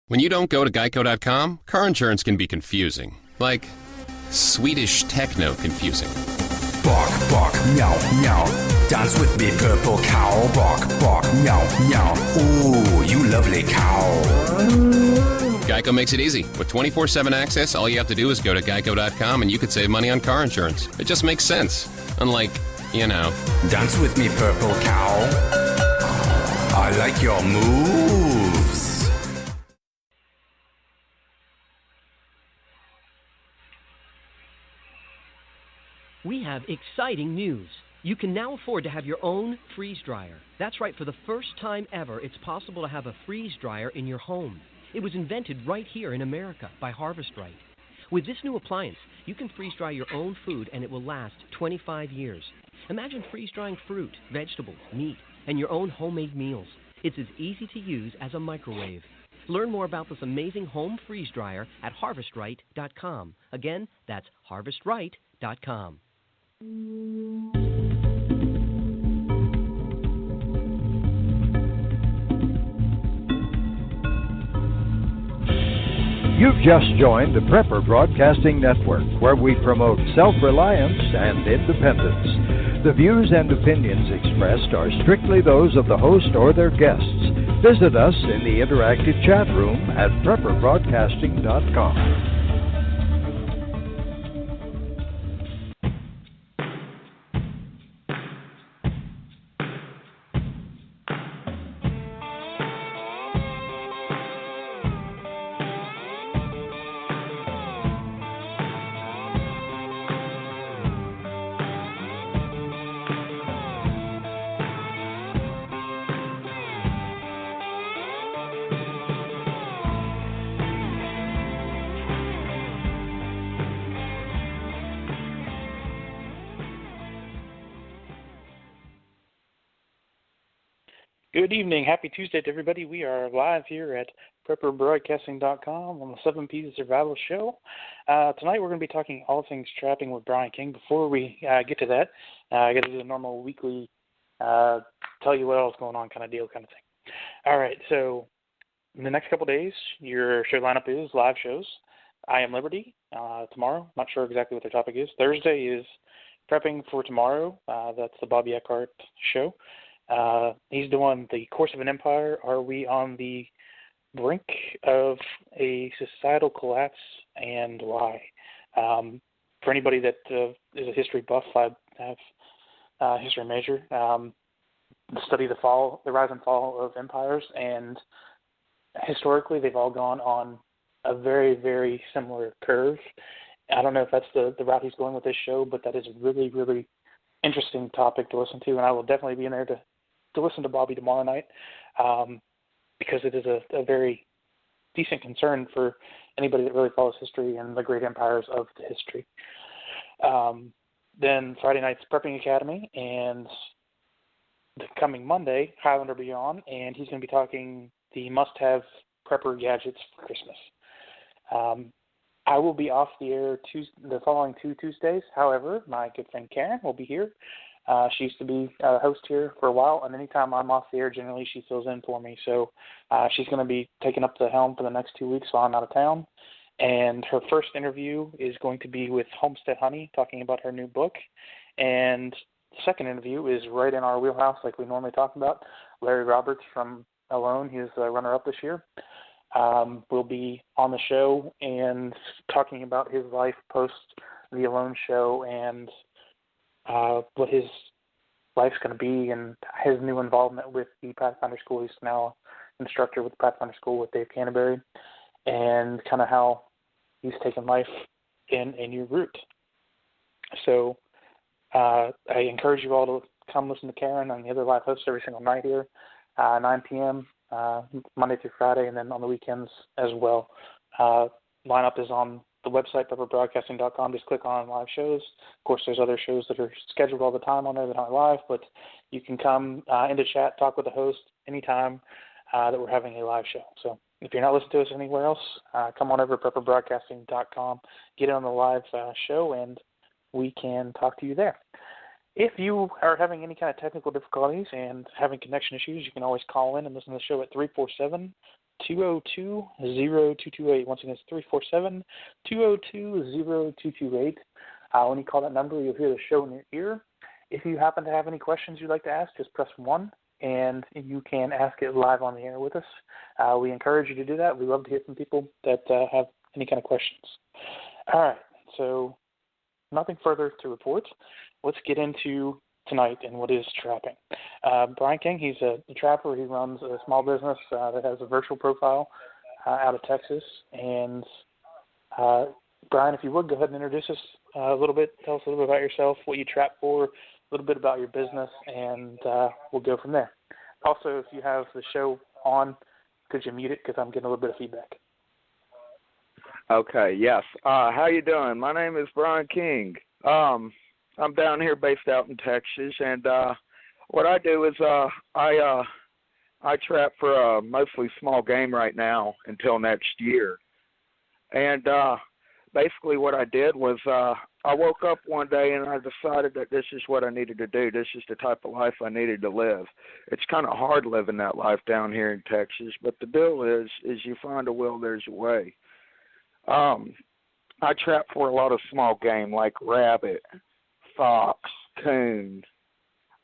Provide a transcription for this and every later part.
When you don't go to Geico.com, car insurance can be confusing. Like Swedish techno confusing. Bark, bark, meow, meow. Dance with me, purple cow. Bark, bark, meow, meow. Ooh, you lovely cow. Geico makes it easy. With 24/7 access, all you have to do is go to Geico.com and you could save money on car insurance. It just makes sense. Unlike, Dance with me, purple cow. I like your moves. We have exciting news. You can now afford to have your own freeze dryer. That's right, for the first time ever, it's possible to have a freeze dryer in your home. It was invented right here in America by Harvest Right. With this new appliance, you can freeze dry your own food and it will last 25 years. Imagine freeze drying fruit, vegetables, meat, and your own homemade meals. It's as easy to use as a microwave. Learn more about this amazing home freeze dryer at harvestright.com. Again, that's harvestright.com. You've just joined the Prepper Broadcasting Network, where we promote self-reliance and independence. The views and opinions expressed are strictly those of the host or their guests. Visit us in the interactive chat room at prepperbroadcasting.com. Good evening. Happy Tuesday to everybody. We are live here at PrepperBroadcasting.com on the 7P to Survival Show. Tonight we're going to be talking all things trapping with Brian King. Before we get to that, I got to do the normal weekly tell you what else is going on kind of deal kind of thing. All right, so in the next couple of days, your show lineup is live shows. I Am Liberty tomorrow. Not sure exactly what their topic is. Thursday is Prepping for Tomorrow. That's the Bobby Eckhart show. He's doing The Course of an Empire. Are we on the brink of a societal collapse, and why? For anybody that is a history buff, I have a history major. Study the rise and fall of empires, and historically they've all gone on a very, very similar curve. I don't know if that's the route he's going with this show, but that is a really, really interesting topic to listen to, and I will definitely be in there to listen to Bobby tomorrow night, because it is a very decent concern for anybody that really follows history and the great empires of the history. Then Friday night's Prepping Academy, and the coming Monday, Highlander Beyond, and he's going to be talking the must-have prepper gadgets for Christmas. I will be off the air the following 2 Tuesdays. However, my good friend Karen will be here. She used to be a host here for a while, and anytime I'm off the air, generally she fills in for me. So she's going to be taking up the helm for the next 2 weeks while I'm out of town. And her first interview is going to be with Homestead Honey, talking about her new book. And the second interview is right in our wheelhouse, like we normally talk about. Larry Roberts from Alone, he was the runner-up this year, will be on the show and talking about his life post the Alone show and what his life's going to be, and his new involvement with the Pathfinder School. He's now an instructor with the Pathfinder School with Dave Canterbury, and kind of how he's taken life in a new route. So I encourage you all to come listen to Karen and the other live hosts every single night here, 9 p.m., Monday through Friday, and then on the weekends as well. Lineup is on the website, prepperbroadcasting.com. Just click on live shows. Of course, there's other shows that are scheduled all the time on there that aren't live, but you can come into chat, talk with the host anytime that we're having a live show. So if you're not listening to us anywhere else, come on over to prepperbroadcasting.com, get on the live show, and we can talk to you there. If you are having any kind of technical difficulties and having connection issues, you can always call in and listen to the show at 347-202-0228. Once again, it's 347-202-0228. When you call that number, you'll hear the show in your ear. If you happen to have any questions you'd like to ask, just press 1, and you can ask it live on the air with us. We encourage you to do that. We love to hear from people that have any kind of questions. All right, so nothing further to report. Let's get into tonight and what is trapping. Brian King, he's a trapper. He runs a small business that has a virtual profile out of Texas. And Brian, if you would, go ahead and introduce us a little bit. Tell us a little bit about yourself, what you trap for, a little bit about your business, and we'll go from there. Also, if you have the show on, could you mute it, because I'm getting a little bit of feedback. Okay, yes. How you doing? My name is Brian King. I'm down here based out in Texas, and what I do is I trap for mostly small game right now until next year. And basically what I did was I woke up one day and I decided that this is what I needed to do. This is the type of life I needed to live. It's kind of hard living that life down here in Texas, but the deal is you find a will, there's a way. I trap for a lot of small game like rabbit, fox, coon,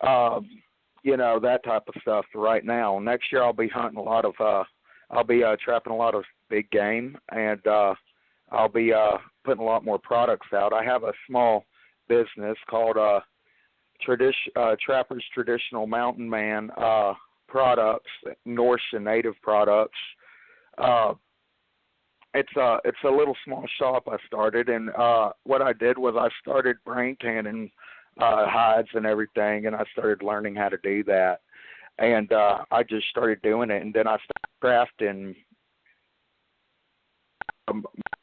that type of stuff right now. Next year I'll be hunting a lot of, trapping a lot of big game, and I'll be putting a lot more products out. I have a small business called Trapper's Traditional Mountain Man Products, Norse and Native products. It's a little small shop I started, and what I did was I started brain tanning hides and everything, and I started learning how to do that. And I just started doing it, and then I started crafting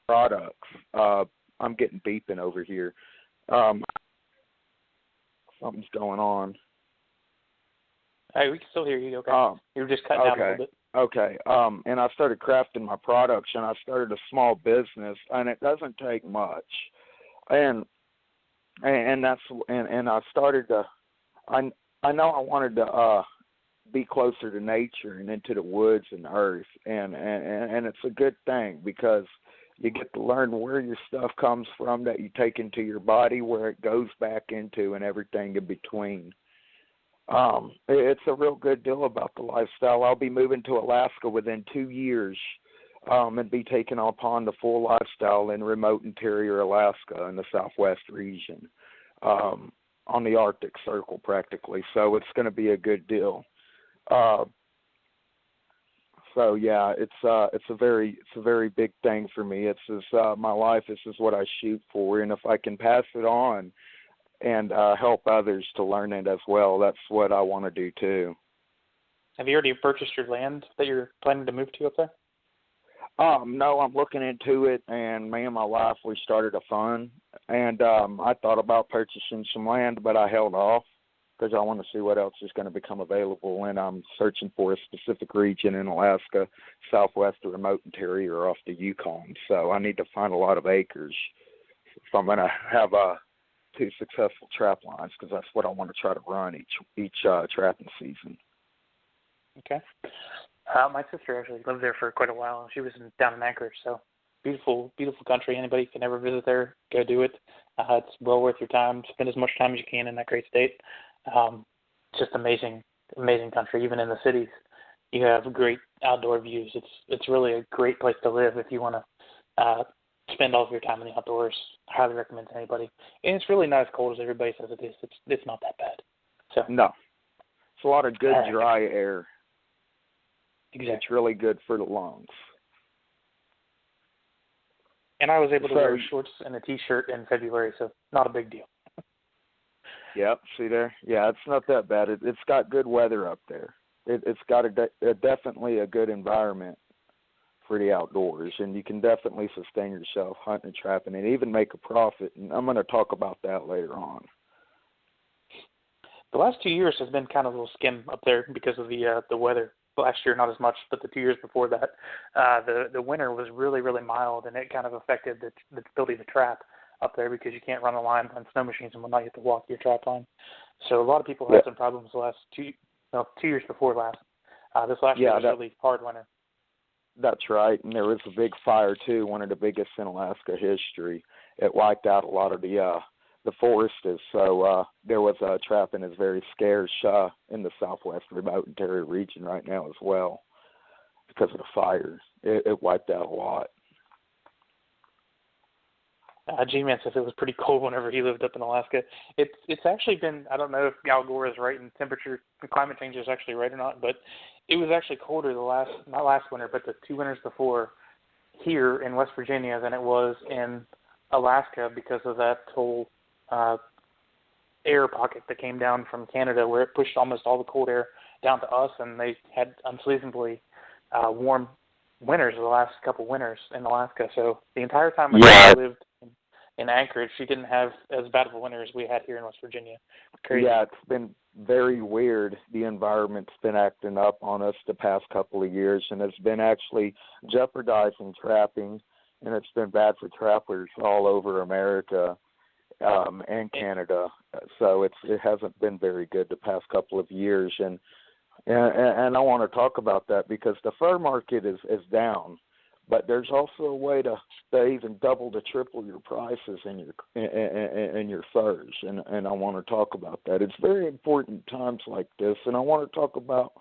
products. I'm getting beeping over here. Something's going on. Hey, we can still hear you. Okay. You were just cutting out a little bit. Okay. And I started crafting my products, and I started a small business, and it doesn't take much. And I started to. I know I wanted to be closer to nature and into the woods and earth, and it's a good thing because you get to learn where your stuff comes from that you take into your body, where it goes back into, and everything in between. It's a real good deal about the lifestyle. I'll be moving to Alaska within 2 years and be taking upon the full lifestyle in remote interior Alaska in the southwest region on the Arctic Circle practically. So it's going to be a good deal. So yeah, it's a very big thing for me. It's my life. This is what I shoot for, and if I can pass it on and help others to learn it as well, that's what I want to do too. Have you already purchased your land that you're planning to move to up there? No, I'm looking into it, and me and my wife, we started a fund, and I thought about purchasing some land, but I held off because I want to see what else is going to become available, and I'm searching for a specific region in Alaska, southwest or remote interior off the Yukon. So I need to find a lot of acres if I'm going to have 2 successful trap lines, because that's what I want to try to run each trapping season. Okay. My sister actually lived there for quite a while. She was down in Anchorage, so beautiful, beautiful country. Anybody can ever visit there, go do it. It's well worth your time. Spend as much time as you can in that great state. Just amazing, amazing country. Even in the cities, you have great outdoor views. It's really a great place to live if you want to spend all of your time in the outdoors. I highly recommend to anybody. And it's really not as cold as everybody says it is. It's not that bad. So no, it's a lot of good dry air. Exactly. It's really good for the lungs. And I was able to wear shorts and a T-shirt in February, so not a big deal. Yep, see there? Yeah, it's not that bad. It's got good weather up there. It's got definitely a good environment for the outdoors, and you can definitely sustain yourself hunting and trapping and even make a profit, and I'm going to talk about that later on. The last 2 years has been kind of a little skim up there because of the weather. Last year, not as much, but the 2 years before that, the winter was really, really mild, and it kind of affected the ability to trap up there because you can't run a line on snow machines and whatnot. You have to walk your trap line. So a lot of people had some problems the last 2 years before last. This last year was a really hard winter. That's right, and there was a big fire too, one of the biggest in Alaska history. It wiped out a lot of the forests, so there was trapping is very scarce in the southwest remote interior region right now as well because of the fire. It wiped out a lot. G-Man says it was pretty cold whenever he lived up in Alaska. It's actually been, I don't know if Al Gore is right and climate change is actually right or not, but it was actually colder not last winter, but the 2 winters before here in West Virginia than it was in Alaska because of that whole air pocket that came down from Canada where it pushed almost all the cold air down to us, and they had unseasonably warm winters the last couple winters in Alaska. So the entire time I lived in Anchorage, she didn't have as bad of a winter as we had here in West Virginia. Crazy. Yeah, it's been very weird. The environment's been acting up on us the past couple of years, and it's been actually jeopardizing trapping, and it's been bad for trappers all over America and Canada. So it hasn't been very good the past couple of years, and I want to talk about that because the fur market is down. But there's also a way to even double to triple your prices in your furs, and I want to talk about that. It's very important times like this, and I want to talk about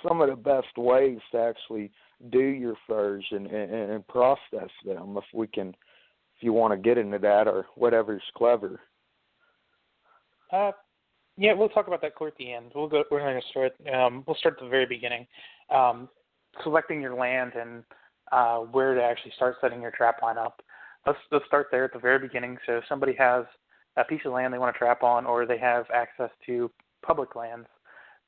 some of the best ways to actually do your furs and process them. If you want to get into that or whatever's clever. Yeah, we'll talk about that clear at the end. We're going to start. We'll start at the very beginning, selecting your land and where to actually start setting your trap line up. Let's start there at the very beginning. So if somebody has a piece of land they want to trap on, or they have access to public lands,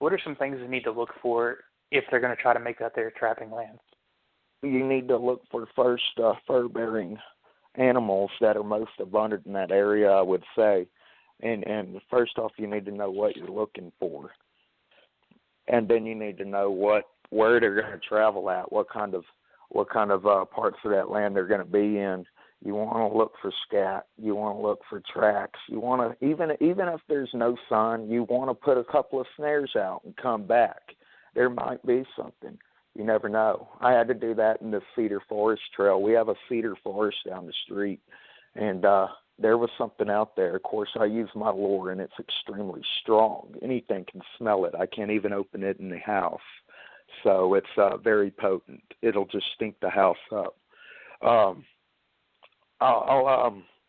what are some things they need to look for if they're going to try to make that their trapping lands? You need to look for first fur-bearing animals that are most abundant in that area, I would say. And first off, you need to know what you're looking for, and then you need to know where they're going to travel at, what kind of parts of that land they're going to be in. You want to look for scat. You want to look for tracks. You want to even if there's no sun, you want to put a couple of snares out and come back. There might be something. You never know. I had to do that in the Cedar Forest Trail. We have a cedar forest down the street, and there was something out there. Of course, I use my lure, and it's extremely strong. Anything can smell it. I can't even open it in the house. So it's very potent. It'll just stink the house up.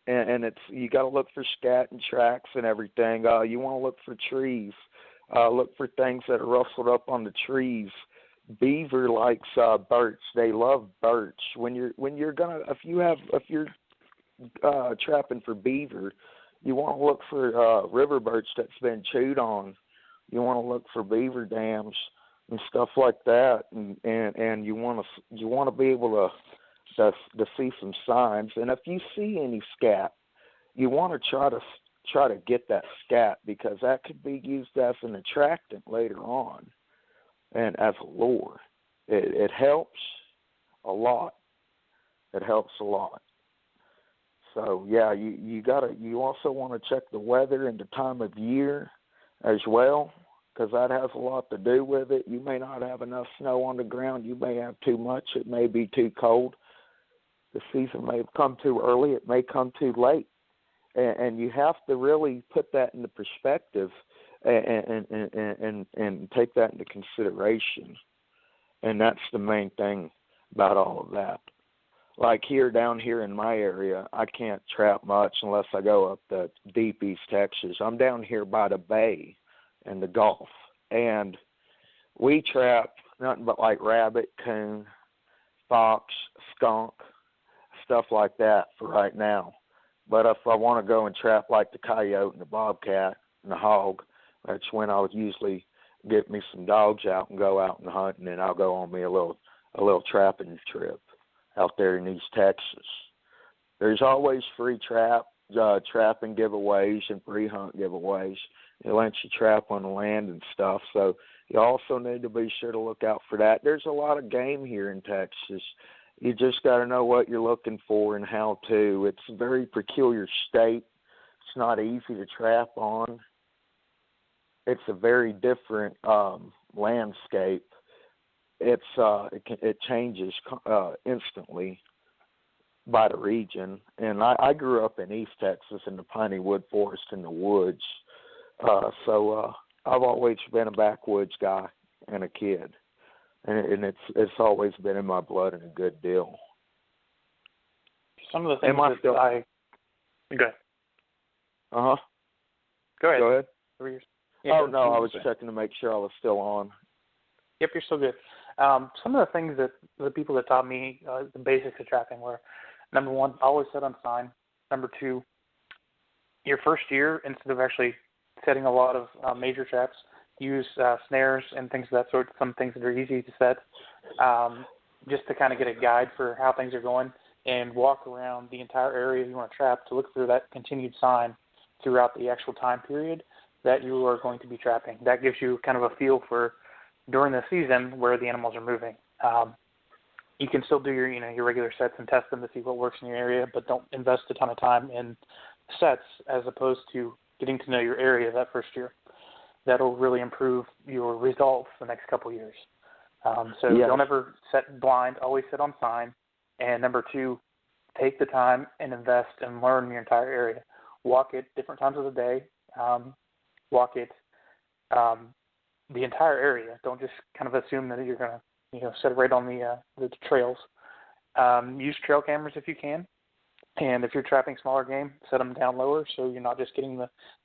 And it's you got to look for scat and tracks and everything. You want to look for trees. Look for things that are rustled up on the trees. Beaver likes birch. They love birch. If you're trapping for beaver, you want to look for river birch that's been chewed on. You want to look for beaver dams and stuff like that, and you want to be able to see some signs. And if you see any scat, you want to try to get that scat, because that could be used as an attractant later on and as a lure. It helps a lot. It helps a lot. So yeah, you also want to check the weather and the time of year as well, because that has a lot to do with it. You may not have enough snow on the ground. You may have too much. It may be too cold. The season may have come too early. It may come too late. And you have to really put that into perspective and take that into consideration. And that's the main thing about all of that. Like down here in my area, I can't trap much unless I go up to deep East Texas. I'm down here by the bay and the Gulf, and we trap nothing but like rabbit, coon, fox, skunk, stuff like that for right now. But if I want to go and trap like the coyote and the bobcat and the hog, that's when I would usually get me some dogs out and go out and hunt, and then I'll go on me a little trapping trip out there in East Texas. There's always free trapping giveaways and free hunt giveaways. It lets you trap on the land and stuff, so you also need to be sure to look out for that. There's a lot of game here in Texas. You just got to know what you're looking for and how to. It's a very peculiar state. It's not easy to trap on. It's a very different landscape it changes instantly by the region. And I grew up in East Texas in the piney wood forest in the woods, so I've always been a backwoods guy and a kid, and it's always been in my blood and a good deal. Some of the things that I go ahead. Go ahead. Yeah, I was checking to make sure I was still on. Yep, you're still good. Some of the things that the people that taught me the basics of trapping were, number one, always set on sign. Number two, your first year, instead of actually setting a lot of major traps, use snares and things of that sort, some things that are easy to set, just to kind of get a guide for how things are going, and walk around the entire area you want to trap to look through that continued sign throughout the actual time period that you are going to be trapping. That gives you kind of a feel for, during the season, where the animals are moving. You can still do your regular sets and test them to see what works in your area, but don't invest a ton of time in sets as opposed to getting to know your area that first year. That'll really improve your results the next couple years. Don't ever set blind, always set on sign. And number two, take the time and invest and learn your entire area. Walk it different times of the day. Walk it the entire area. Don't just kind of assume that you're going to set it right on the trails. Use trail cameras if you can. And if you're trapping smaller game, set them down lower so you're not just getting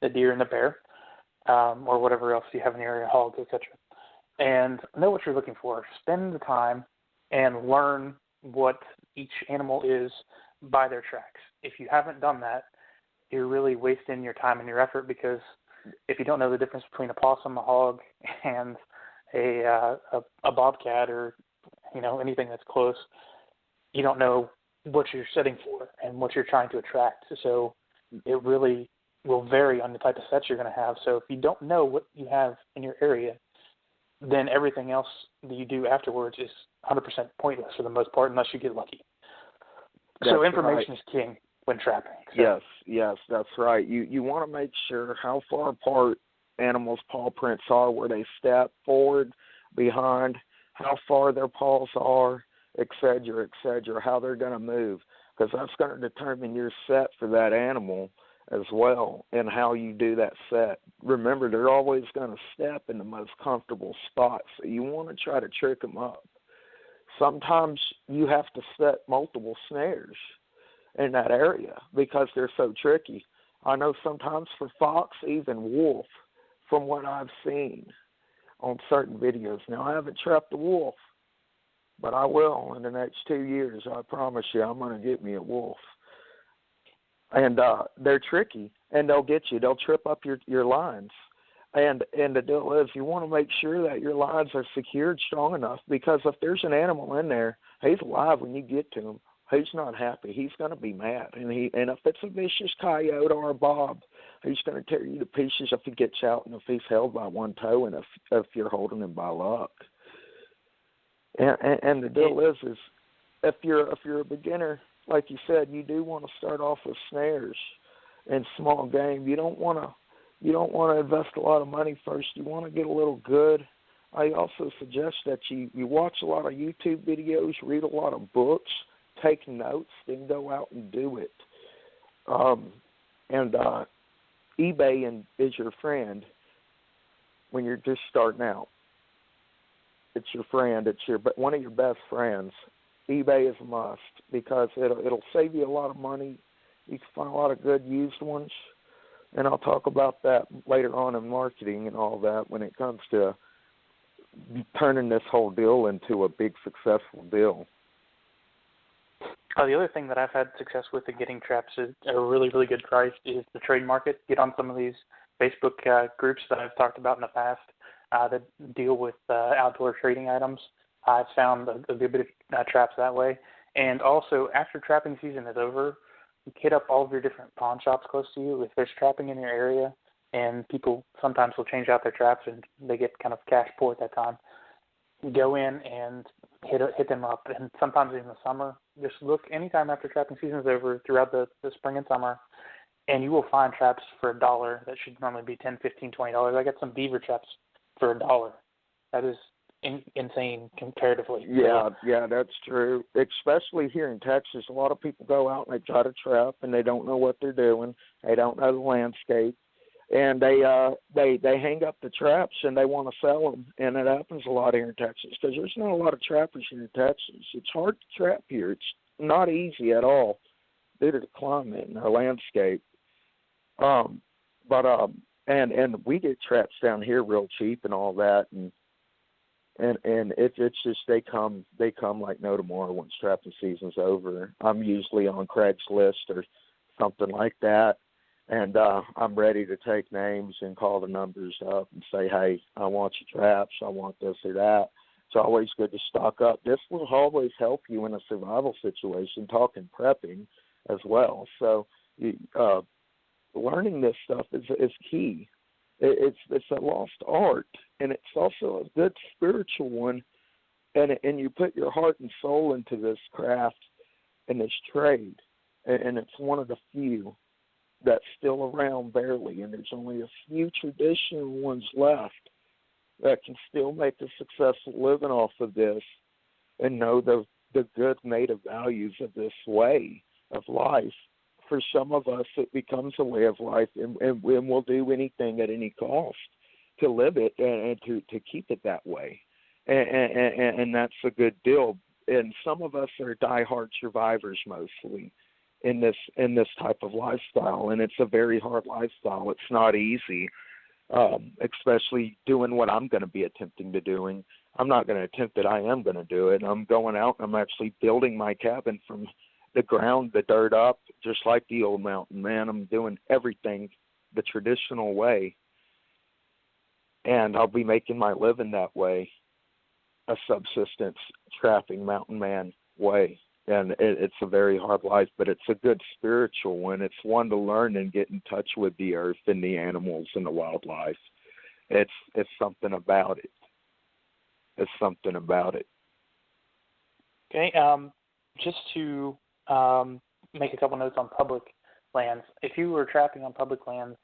the deer and the bear or whatever else you have in the area, hogs, etc. And know what you're looking for. Spend the time and learn what each animal is by their tracks. If you haven't done that, you're really wasting your time and your effort, because if you don't know the difference between a possum, a hog, and a bobcat or anything that's close, you don't know what you're setting for and what you're trying to attract. So it really will vary on the type of sets you're going to have. So if you don't know what you have in your area, then everything else that you do afterwards is 100% pointless for the most part, unless you get lucky. So information is king when trapping. So. Yes, that's right. You want to make sure how far apart animals' paw prints are, where they step forward, behind, how far their paws are, et cetera, how they're going to move, because that's going to determine your set for that animal as well, and how you do that set. Remember, they're always going to step in the most comfortable spots, so you want to try to trick them up. Sometimes you have to set multiple snares in that area because they're so tricky. I know sometimes for fox, even wolf, from what I've seen on certain videos. Now, I haven't trapped a wolf, but I will in the next 2 years. I promise you, I'm going to get me a wolf. And they're tricky, and they'll get you. They'll trip up your lines. And the deal is, you want to make sure that your lines are secured strong enough, because if there's an animal in there, he's alive when you get to him. He's not happy. He's going to be mad. And if it's a vicious coyote or a bob, he's going to tear you to pieces if he gets out and if he's held by one toe and if you're holding him by luck. And the deal is if you're a beginner, like you said, you do want to start off with snares and small game. You don't want to invest a lot of money first. You want to get a little good. I also suggest that you watch a lot of YouTube videos, read a lot of books, take notes, then go out and do it. eBay is your friend when you're just starting out. It's your friend. It's one of your best friends. eBay is a must because it'll save you a lot of money. You can find a lot of good used ones, and I'll talk about that later on in marketing and all that when it comes to turning this whole deal into a big successful deal. The other thing that I've had success with in getting traps at a really, really good price is the trade market. Get on some of these Facebook groups that I've talked about in the past that deal with outdoor trading items. I've found a good bit of traps that way. And also, after trapping season is over, hit up all of your different pawn shops close to you if there's trapping in your area, and people sometimes will change out their traps and they get kind of cash poor at that time. Go in and hit them up, and sometimes in the summer, just look anytime after trapping season is over throughout the spring and summer, and you will find traps for $1 that should normally be $10, $15, $20. I got some beaver traps for $1. That is insane comparatively. Yeah, that's true. Especially here in Texas, a lot of people go out and they try to trap, and they don't know what they're doing. They don't know the landscape, and they hang up the traps and they want to sell them. And it happens a lot here in Texas because there's not a lot of trappers here in Texas. It's hard to trap here. It's not easy at all due to the climate and our landscape. And we get traps down here real cheap and all that, and it's just they come like no tomorrow once trapping season's over. I'm usually on Craigslist or something like that, and I'm ready to take names and call the numbers up and say, hey, I want your traps, I want this or that. It's always good to stock up. This will always help you in a survival situation, talking prepping as well. So learning this stuff is key. It's a lost art, and it's also a good spiritual one, and you put your heart and soul into this craft and this trade, and it's one of the few that's still around barely, and there's only a few traditional ones left that can still make a successful living off of this and know the good native values of this way of life. For some of us, it becomes a way of life, and we'll do anything at any cost to live it and to keep it that way. And that's a good deal. And some of us are diehard survivors mostly in this type of lifestyle, and it's a very hard lifestyle. It's not easy, especially doing what I'm going to be attempting to doing. I'm not going to attempt it. I am going to do it. I'm going out and I'm actually building my cabin from the ground, the dirt up, just like the old mountain man. I'm doing everything the traditional way, and I'll be making my living that way, a subsistence trapping mountain man way. And it's a very hard life, but it's a good spiritual one. It's one to learn and get in touch with the earth and the animals and the wildlife. It's something about it. It's something about it. Okay, just to make a couple notes on public lands. If you were trapping on public lands,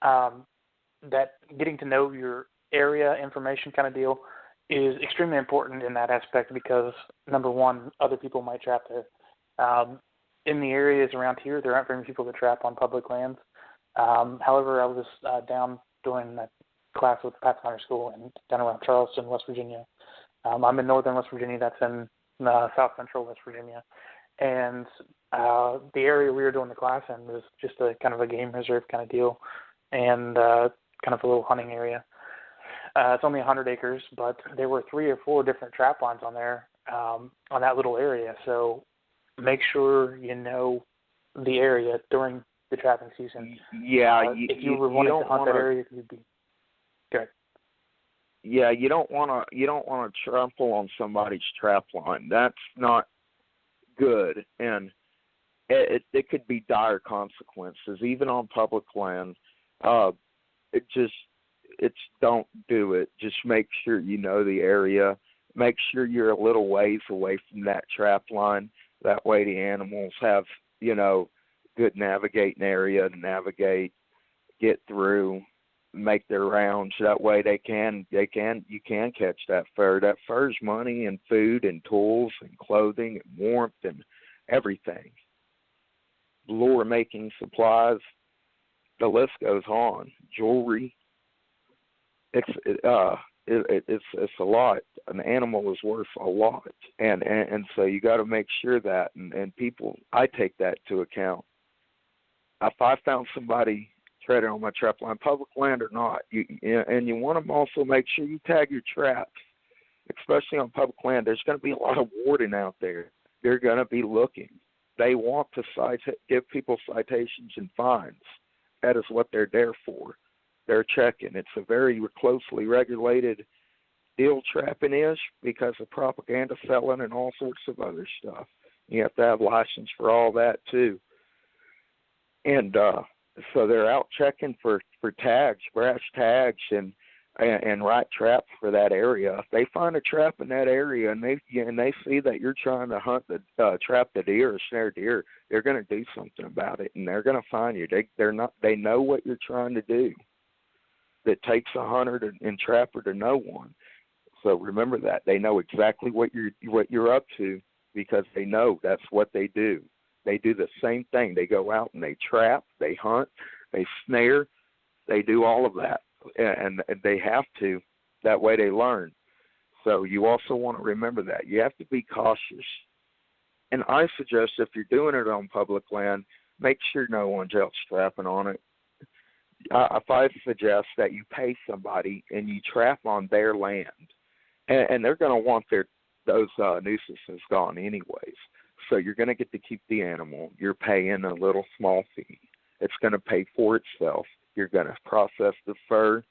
that getting to know your area information kind of deal is extremely important in that aspect because, number one, other people might trap there. In the areas around here, there aren't very many people that trap on public lands. However, I was down doing a class with Pathfinder School and down around Charleston, West Virginia. I'm in northern West Virginia. That's in south central West Virginia. And the area we were doing the class in was just a kind of a game reserve kind of deal and kind of a little hunting area. It's only 100 acres, but there were 3 or 4 different trap lines on there on that little area. So make sure you know the area during the trapping season. Yeah, if you were wanting to hunt that area, you'd be good. Yeah, you don't want to trample on somebody's trap line. That's not good, and it could be dire consequences even on public land. It's don't do it. Just make sure you know the area. Make sure you're a little ways away from that trap line. That way the animals have, good navigating area to navigate, get through, make their rounds. That way you can catch that fur. That fur's money and food and tools and clothing and warmth and everything. Lure making supplies. The list goes on. Jewelry. It's a lot. An animal is worth a lot, and so you got to make sure that, and people, I take that into account. If I found somebody treading on my trap line, public land or not, you want to also make sure you tag your traps, especially on public land. There's going to be a lot of warden out there. They're going to be looking. They want to give people citations and fines. That is what they're there for. They're checking. It's a very closely regulated deal, trapping is, because of propaganda selling and all sorts of other stuff. You have to have license for all that too. And so they're out checking for tags, brass tags, and right traps for that area. If they find a trap in that area and they see that you're trying to trap the deer or snare deer, they're going to do something about it, and they're going to find you. They know what you're trying to do. It takes a hunter and trapper to know one. So remember that. They know exactly what you're up to because they know that's what they do. They do the same thing. They go out and they trap, they hunt, they snare, they do all of that. And they have to. That way they learn. So you also want to remember that. You have to be cautious. And I suggest if you're doing it on public land, make sure no one's else trapping on it. I suggest that you pay somebody and you trap on their land. And they're going to want those nuisances gone anyways. So you're going to get to keep the animal. You're paying a little small fee. It's going to pay for itself. You're going to process the fur,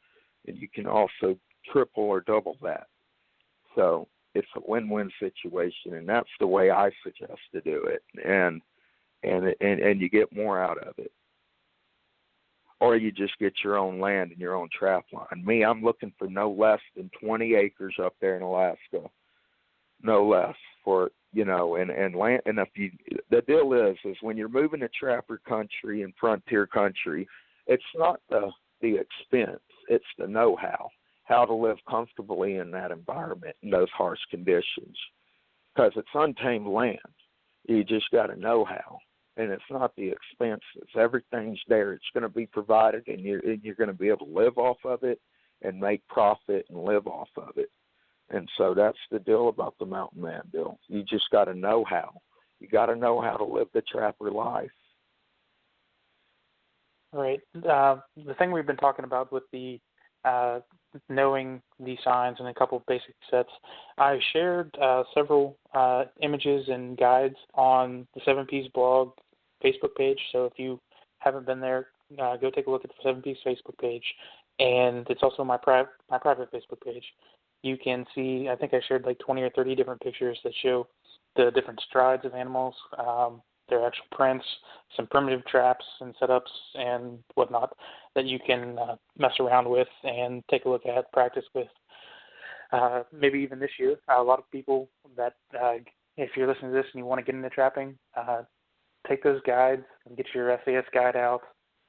and you can also triple or double that. So it's a win-win situation, and that's the way I suggest to do it. And you get more out of it. Or you just get your own land and your own trap line. Me, I'm looking for no less than 20 acres up there in Alaska. No less for, and land. And the deal is when you're moving to trapper country and frontier country, it's not the expense, it's the know-how, how to live comfortably in that environment in those harsh conditions. Because it's untamed land. You just got to know how. And it's not the expenses. Everything's there. It's going to be provided, and you're going to be able to live off of it and make profit and live off of it. And so that's the deal about the mountain man, Bill. You just got to know how. You got to know how to live the trapper life. Right. The thing we've been talking about with the knowing the signs and a couple of basic sets, I shared several images and guides on the 7P's blog Facebook page. So if you haven't been there, go take a look at the 7P's Facebook page, and it's also my private Facebook page. You can see, I think I shared like 20 or 30 different pictures that show the different strides of animals, their actual prints, some primitive traps and setups and whatnot that you can mess around with and take a look at, practice with. Maybe even this year, a lot of people that, if you're listening to this and you want to get into trapping, take those guides and get your SAS guide out,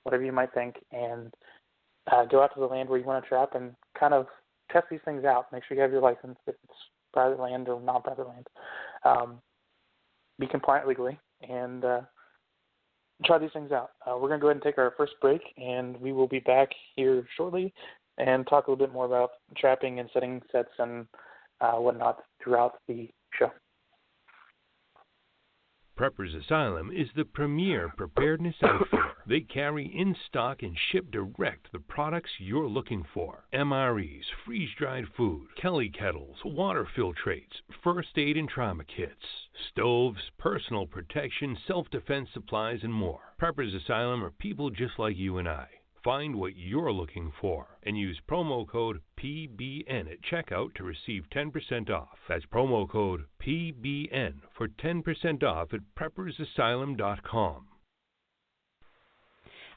whatever you might think, and go out to the land where you want to trap and kind of test these things out. Make sure you have your license if it's private land or non-private land. Be compliant legally and try these things out. We're going to go ahead and take our first break, and we will be back here shortly and talk a little bit more about trapping and setting sets and whatnot throughout the show. Prepper's Asylum is the premier preparedness outfitter. They carry in stock and ship direct the products you're looking for. MREs, freeze-dried food, Kelly kettles, water filtrates, first aid and trauma kits, stoves, personal protection, self-defense supplies, and more. Prepper's Asylum are people just like you and I. Find what you're looking for and use promo code PBN at checkout to receive 10% off. That's promo code PBN for 10% off at preppersasylum.com.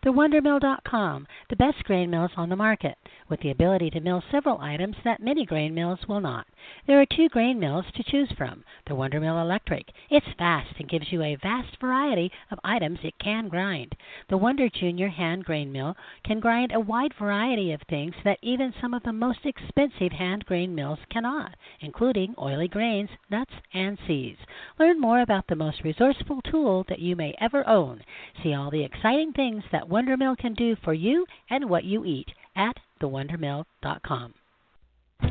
TheWonderMill.com, the best grain mills on the market, with the ability to mill several items that many grain mills will not. There are 2 grain mills to choose from. The Wonder Mill Electric. It's fast and gives you a vast variety of items it can grind. The Wonder Junior Hand Grain Mill can grind a wide variety of things that even some of the most expensive hand grain mills cannot, including oily grains, nuts, and seeds. Learn more about the most resourceful tool that you may ever own. See all the exciting things that Wonder Mill can do for you and what you eat at thewondermill.com.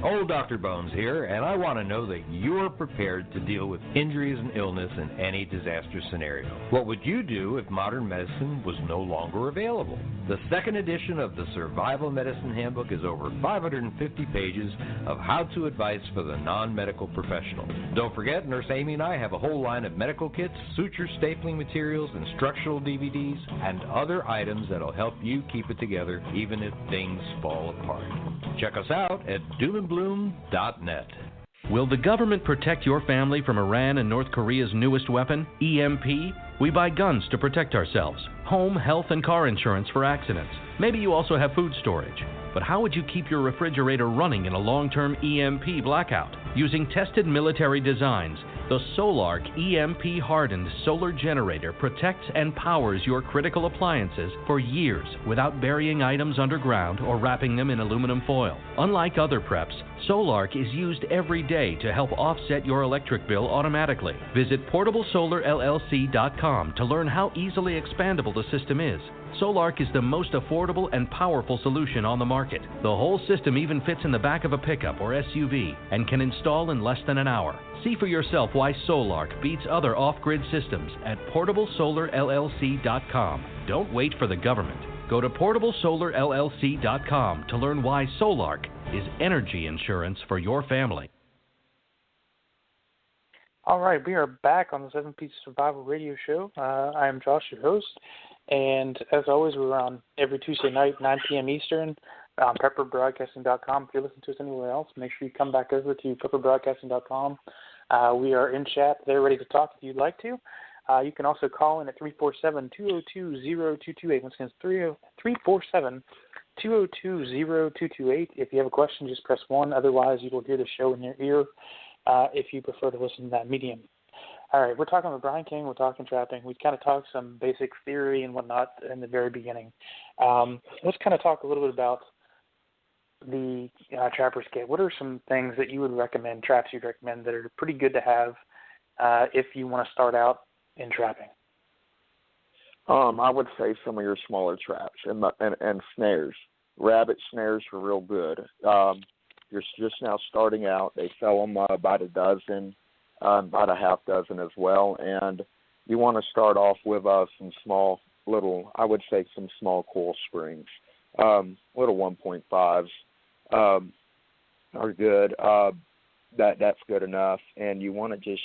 Old Dr. Bones here, and I want to know that you're prepared to deal with injuries and illness in any disaster scenario. What would you do if modern medicine was no longer available? The second edition of the Survival Medicine Handbook is over 550 pages of how-to advice for the non-medical professional. Don't forget, Nurse Amy and I have a whole line of medical kits, suture stapling materials, instructional DVDs, and other items that'll help you keep it together even if things fall apart. Check us out at doomandbloom.net. Will the government protect your family from Iran and North Korea's newest weapon, EMP? We buy guns to protect ourselves, home, health, and car insurance for accidents. Maybe you also have food storage. But how would you keep your refrigerator running in a long-term EMP blackout? Using tested military designs, the Solark EMP hardened solar generator protects and powers your critical appliances for years without burying items underground or wrapping them in aluminum foil. Unlike other preps, Solark is used every day to help offset your electric bill automatically. Visit PortableSolarLLC.com to learn how easily expandable the system is. Solark is the most affordable and powerful solution on the market. The whole system even fits in the back of a pickup or SUV and can install in less than an hour. See for yourself why Solark beats other off-grid systems at PortableSolarLLC.com. Don't wait for the government. Go to PortableSolarLLC.com to learn why Solark is energy insurance for your family. All right, we are back on the 7-Piece Survival Radio Show. I am Josh, your host, and as always, we're on every Tuesday night, 9 p.m. Eastern, on PepperBroadcasting.com. If you're listening to us anywhere else, make sure you come back over to PepperBroadcasting.com. We are in chat. They're ready to talk if you'd like to. You can also call in at 347-202-0228. Once again, it's 347-202-0228. If you have a question, just press 1. Otherwise, you will hear the show in your ear if you prefer to listen to that medium. All right, we're talking with Brian King. We're talking trapping. We kind of talked some basic theory and whatnot in the very beginning. Let's kind of talk a little bit about the trapper's kit. What are some things that you would recommend, traps you'd recommend, that are pretty good to have if you want to start out in trapping? I would say some of your smaller traps and snares. Rabbit snares are real good. You're just now starting out. They sell them about a dozen, about a half dozen as well. And you want to start off with some small little, I would say some small coil springs. Little 1.5s are good. That's good enough. And you want to just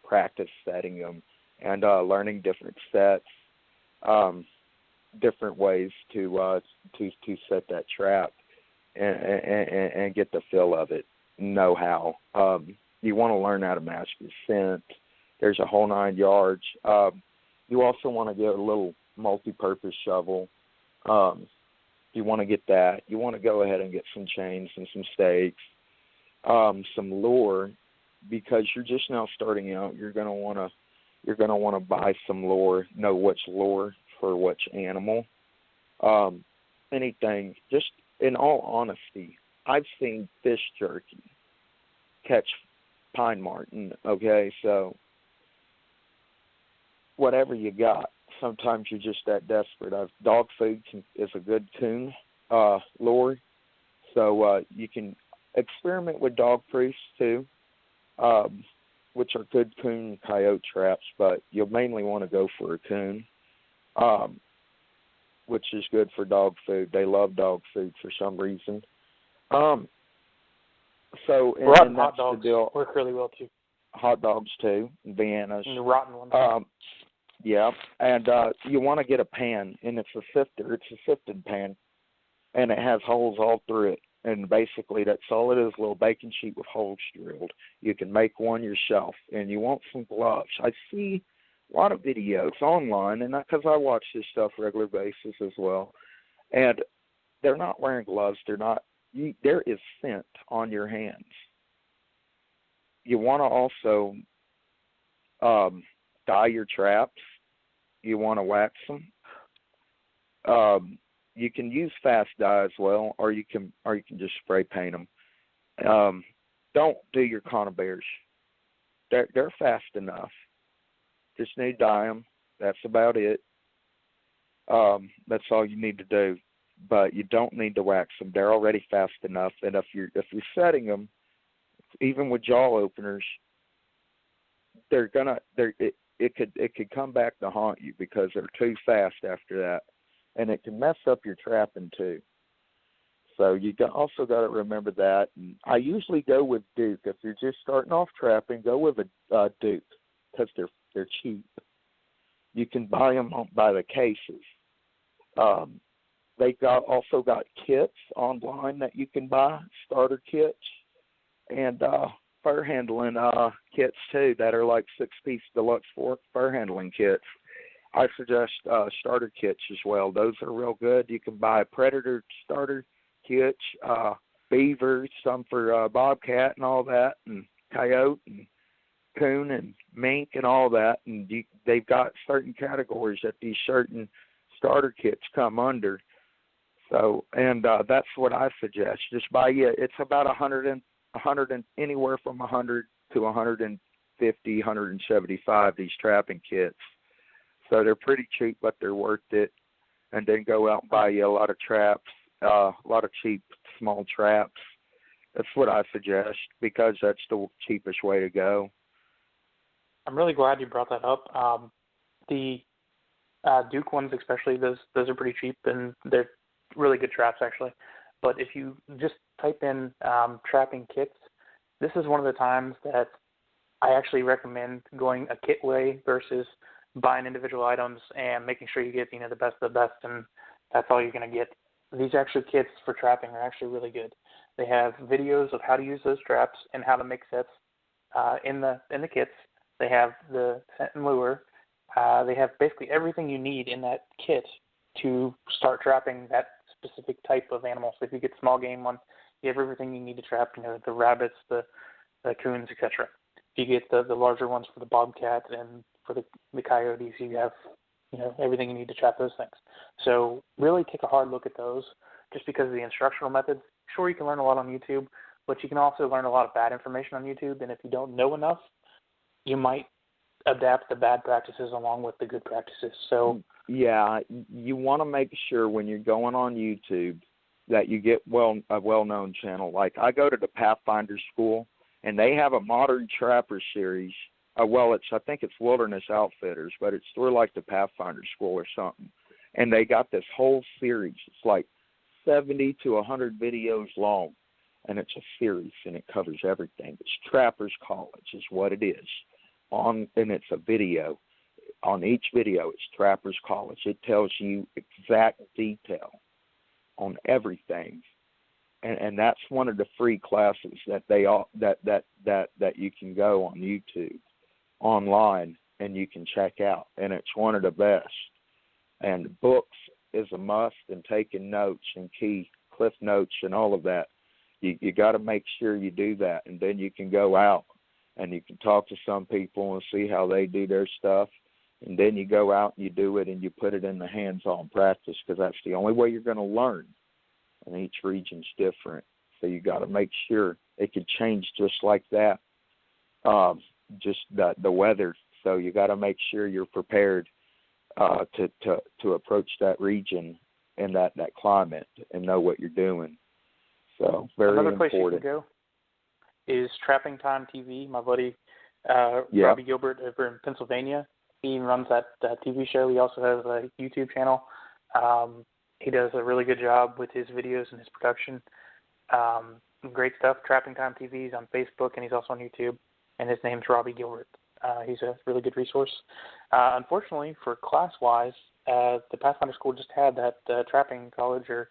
practice setting them and learning different sets, different ways to set that trap and get the feel of it, know how. You want to learn how to match the scent. There's a whole 9 yards. You also want to get a little multi-purpose shovel. You want to get that. You want to go ahead and get some chains and some stakes, some lure, because you're just now starting out. You're going to want to buy some lure, know which lure for which animal. Anything. Just in all honesty, I've seen fish jerky catch pine marten. Okay, so whatever you got. Sometimes you're just that desperate. Dog food is a good coon lure, so you can experiment with dog priests too, which are good coon and coyote traps, but you'll mainly want to go for a coon, which is good for dog food. They love dog food for some reason. So and hot that's dogs the deal. work really well too. Hot dogs too, Viennas. And the rotten ones. Yeah, and you want to get a pan, and it's a sifter. It's a sifted pan, and it has holes all through it. And basically, that's all it is, a little baking sheet with holes drilled. You can make one yourself, and you want some gloves. I see a lot of videos online, and because I watch this stuff regular basis as well, and they're not wearing gloves. There is scent on your hands. You want to also dye your traps. You want to wax them. You can use fast dye as well, or you can just spray paint them. Don't do your conibears. They're fast enough. Just need to dye them. That's about it. That's all you need to do. But you don't need to wax them. They're already fast enough. And if you're setting them, even with jaw openers, it could come back to haunt you because they're too fast after that, and it can mess up your trapping too. So you also got to remember that. And I usually go with Duke. If you're just starting off trapping, go with a Duke because they're cheap. You can buy them by the cases. They also got kits online that you can buy, starter kits, and fur handling kits too that are like 6-piece deluxe fur handling kits. I suggest starter kits as well. Those are real good. You can buy predator starter kits, beaver, some for bobcat and all that, and coyote and coon and mink and all that, and they've got certain categories that these certain starter kits come under. So, and that's what I suggest. Just buy you. It's about 100 and anywhere from 100 to 150, 175. These trapping kits. So they're pretty cheap, but they're worth it. And then go out and buy you a lot of traps, a lot of cheap small traps. That's what I suggest because that's the cheapest way to go. I'm really glad you brought that up. The Duke ones especially, those are pretty cheap, and they're really good traps actually. But if you just type in trapping kits, this is one of the times that I actually recommend going a kit way versus buying individual items and making sure you get the best of the best, and that's all you're going to get. These actual kits for trapping are actually really good. They have videos of how to use those traps and how to make sets in the kits. They have the scent and lure. They have basically everything you need in that kit to start trapping that specific type of animal. So if you get small game one, you have everything you need to trap, the rabbits, the coons, etc. If you get the larger ones for the bobcat and for the coyotes, you have everything you need to trap those things. So really take a hard look at those just because of the instructional methods. Sure, you can learn a lot on YouTube, but you can also learn a lot of bad information on YouTube, and if you don't know enough, you might adapt the bad practices along with the good practices. So yeah, you want to make sure when you're going on YouTube that you get a well-known channel. Like I go to the Pathfinder School, and they have a modern trapper series. I think it's Wilderness Outfitters, but it's sort of like the Pathfinder School or something. And they got this whole series. It's like 70 to 100 videos long, and it's a series, and it covers everything. It's Trappers College is what it is. And it's a video. On each video, it's Trappers College. It tells you exact detail on everything. And that's one of the free classes that that you can go on YouTube online and you can check out, and it's one of the best. And books is a must, and taking notes and key cliff notes and all of that. You got to make sure you do that, and then you can go out and you can talk to some people and see how they do their stuff, and then you go out and you do it and you put it in the hands-on practice because that's the only way you're going to learn. And each region's different, so you got to make sure it could change just like that. Just the weather, so you got to make sure you're prepared to approach that region and that climate and know what you're doing. So very Another place important. you can go is Trapping Time TV. My buddy Robbie Gilbert over in Pennsylvania, he runs that TV show. He also has a YouTube channel. He does a really good job with his videos and his production. Great stuff. Trapping Time TV is on Facebook, and he's also on YouTube. And his name's Robbie Gilbert. He's a really good resource. Unfortunately, for class-wise, the Pathfinder School just had that Trapping College or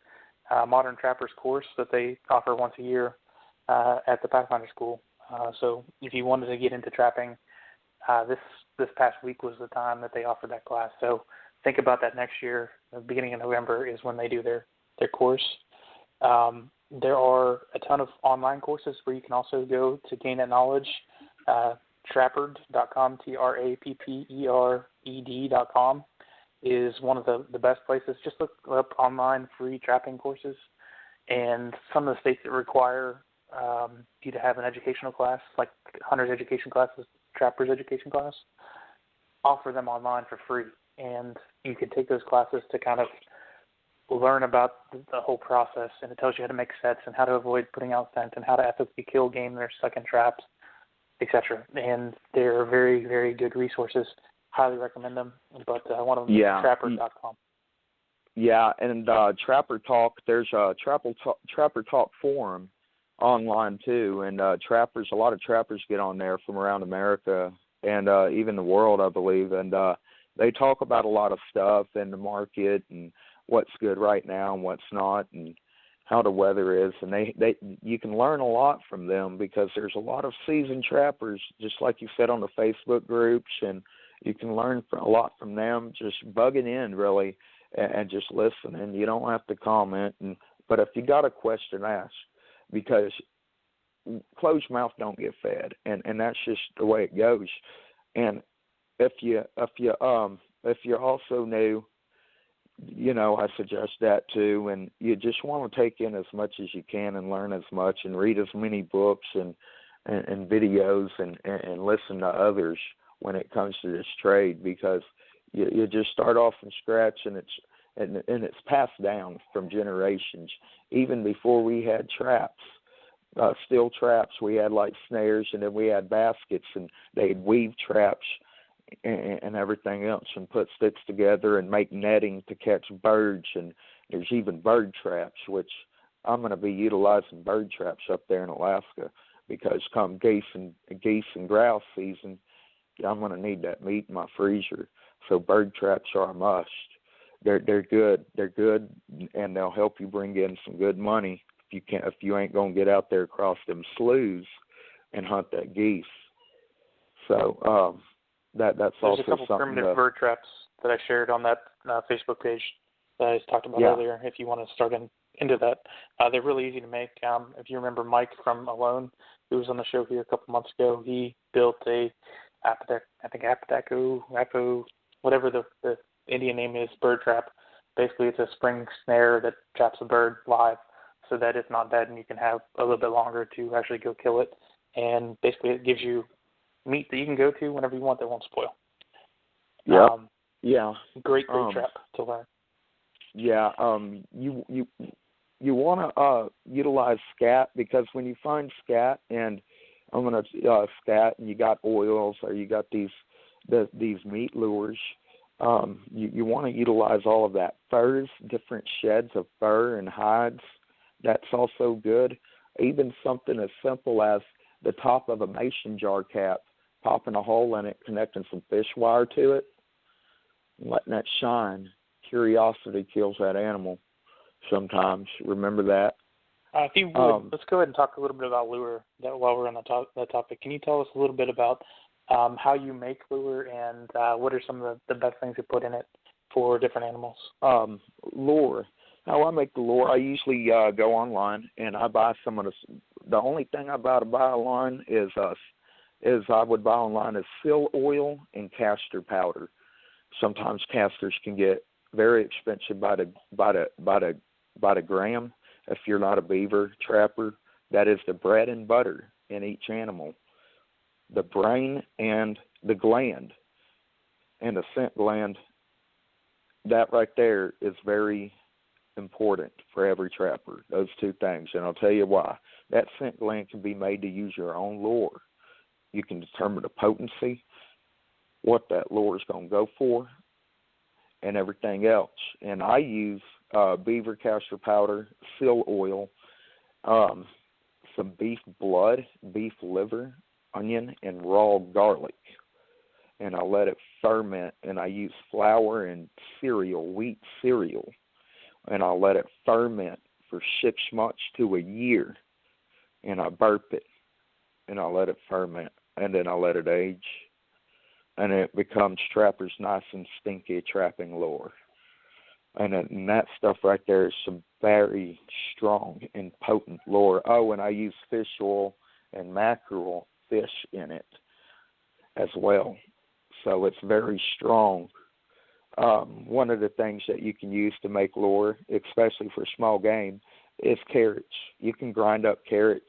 Modern Trappers course that they offer once a year at the Pathfinder School. So if you wanted to get into trapping, this past week was the time that they offered that class. So think about that next year. The beginning of November is when they do their course. There are a ton of online courses where you can also go to gain that knowledge. Trappered.com, TRAPPERED.com is one of the best places. Just look up online free trapping courses, and some of the states that require you to have an educational class, like Hunter's Education classes, Trapper's Education class, offer them online for free. And you can take those classes to kind of learn about the whole process, and it tells you how to make sets and how to avoid putting out scent and how to ethically kill game that are stuck in traps, etc. And they're very, very good resources. Highly recommend them. But one of them is Trapper.com. Yeah, and Trapper Talk, there's a Trapper Talk forum online too, and a lot of trappers get on there from around America and even the world, I believe, and they talk about a lot of stuff in the market and what's good right now and what's not, and how the weather is, and you can learn a lot from them because there's a lot of seasoned trappers, just like you said, on the Facebook groups, and you can learn a lot from them just bugging in really and just listening. You don't have to comment, but if you got a question, ask, because closed mouth don't get fed, and that's just the way it goes. And if you're also new, I suggest that too. And you just want to take in as much as you can and learn as much and read as many books and videos and listen to others when it comes to this trade, because you just start off from scratch, and it's passed down from generations. Even before we had traps, steel traps, we had like snares, and then we had baskets, and they'd weave traps and everything else and put sticks together and make netting to catch birds. And there's even bird traps, which I'm going to be utilizing bird traps up there in Alaska, because come geese and grouse season, I'm going to need that meat in my freezer. So bird traps are a must. They're good. They're good, and they'll help you bring in some good money if you ain't going to get out there across them sloughs and hunt that geese. So that's There's also a couple something. primitive bird traps that I shared on that Facebook page that I talked about earlier. If you want to start into that, they're really easy to make. If you remember Mike from Alone, who was on the show here a couple months ago, he built a Apadaco, whatever the Indian name is, bird trap. Basically, it's a spring snare that traps a bird live so that it's not dead and you can have a little bit longer to actually go kill it. And basically, it gives you meat that you can go to whenever you want that won't spoil. Great trap to learn. Yeah, you want to utilize scat, because when you find scat, and I'm going to scat, and you got oils, or you got these meat lures, you want to utilize all of that. Furs, different sheds of fur and hides, that's also good. Even something as simple as the top of a mason jar cap, popping a hole in it, connecting some fish wire to it, and letting that shine. Curiosity kills that animal sometimes. Remember that? If you would, let's go ahead and talk a little bit about lure while we're on that topic. Can you tell us a little bit about how you make lure, and what are some of the best things you put in it for different animals? Lure. How I make the lure, I usually go online and I buy some of the only thing I buy online is I would buy online is seal oil and castor powder. Sometimes castors can get very expensive by the gram. If you're not a beaver trapper, that is the bread and butter in each animal. The brain and the gland, and the scent gland, that right there is very important for every trapper, those two things. And I'll tell you why. That scent gland can be made to use your own lure. You can determine the potency, what that lure is going to go for, and everything else. And I use beaver castor powder, seal oil, some beef blood, beef liver, onion, and raw garlic. And I let it ferment, and I use flour and cereal, wheat cereal, and I'll let it ferment for 6 months to a year, and I burp it, and I let it ferment, and then I let it age, and it becomes trapper's nice and stinky trapping lure. And that stuff right there is some very strong and potent lure. Oh, and I use fish oil and mackerel fish in it as well. So it's very strong. One of the things that you can use to make lure, especially for small game, is carrots. You can grind up carrots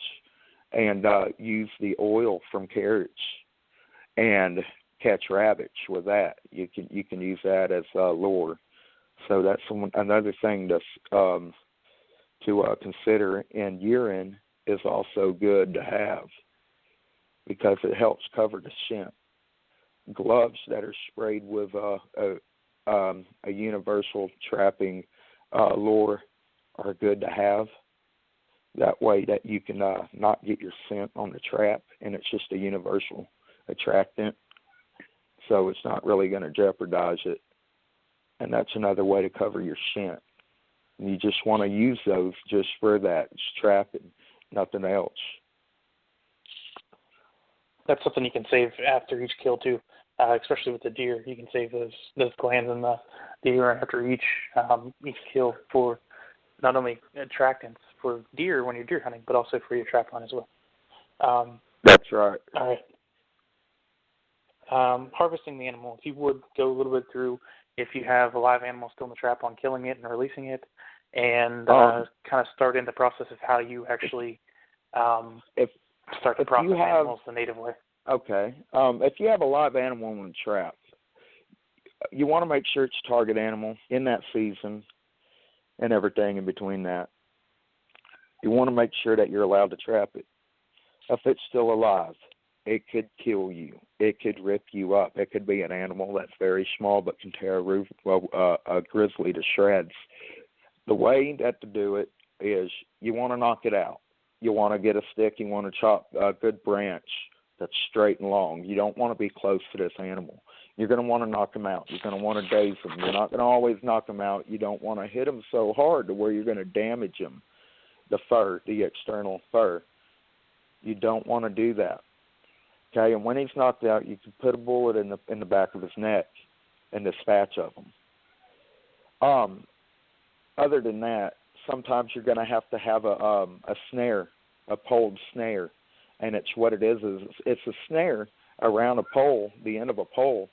and use the oil from carrots and catch rabbits with that. You can use that as lure. So that's another thing to consider. And urine is also good to have because it helps cover the scent. Gloves that are sprayed with a universal trapping lure are good to have. That way that you can not get your scent on the trap, and it's just a universal attractant. So it's not really going to jeopardize it. And that's another way to cover your scent. And you just want to use those just for that. It's trapping, nothing else. That's something you can save after each kill too, especially with the deer. You can save those glands in the urine after each kill for not only attractants for deer when you're deer hunting, but also for your trap line as well. That's right. All right. Harvesting the animal, if you would go a little bit through, if you have a live animal still in the trap, on killing it and releasing it, and kind of start in the process of how you actually start to process animals the native way. Okay. If you have a live animal in the trap, you want to make sure it's a target animal in that season and everything in between that. You want to make sure that you're allowed to trap it. If it's still alive, it could kill you. It could rip you up. It could be an animal that's very small but can tear a grizzly to shreds. The way that to do it is you want to knock it out. You want to get a stick. You want to chop a good branch that's straight and long. You don't want to be close to this animal. You're going to want to knock them out. You're going to want to daze them. You're not going to always knock them out. You don't want to hit them so hard to where you're going to damage them, the fur, the external fur. You don't want to do that. Okay, and when he's knocked out, you can put a bullet in the back of his neck and dispatch of him. Other than that, sometimes you're going to have a snare, a poled snare, and it's what it is it's a snare around a pole, the end of a pole,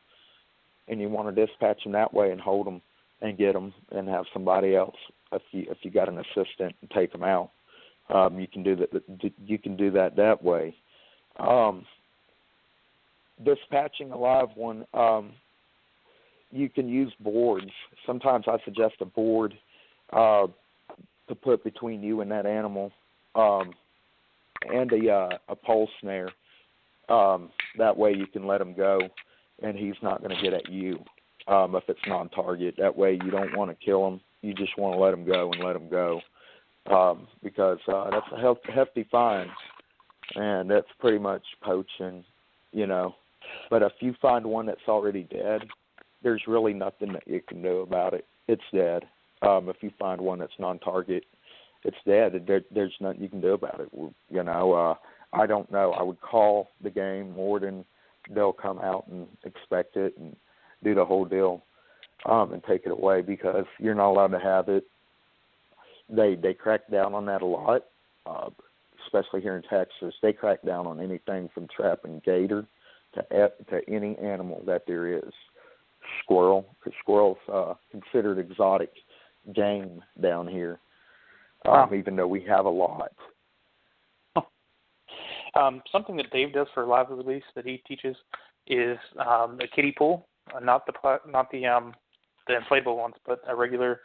and you want to dispatch them that way and hold them and get them and have somebody else, if you got an assistant, and take them out. You can do that. You can do that way. Dispatching a live one, you can use boards. Sometimes I suggest a board to put between you and that animal, and a pole snare. That way you can let him go, and he's not going to get at you if it's non-target. That way you don't want to kill him. You just want to let him go and let him go, because that's a hefty fine, and that's pretty much poaching, you know. But if you find one that's already dead, there's really nothing that you can do about it. It's dead. If you find one that's non-target, it's dead. There's nothing you can do about it. You know, I don't know. I would call the game warden. They'll come out and inspect it and do the whole deal, and take it away, because you're not allowed to have it. They crack down on that a lot, especially here in Texas. They crack down on anything from trapping gator to any animal that there is. Squirrel, because squirrel's considered exotic game down here, even though we have a lot. Something that Dave does for live release that he teaches is a kiddie pool, not the inflatable ones, but a regular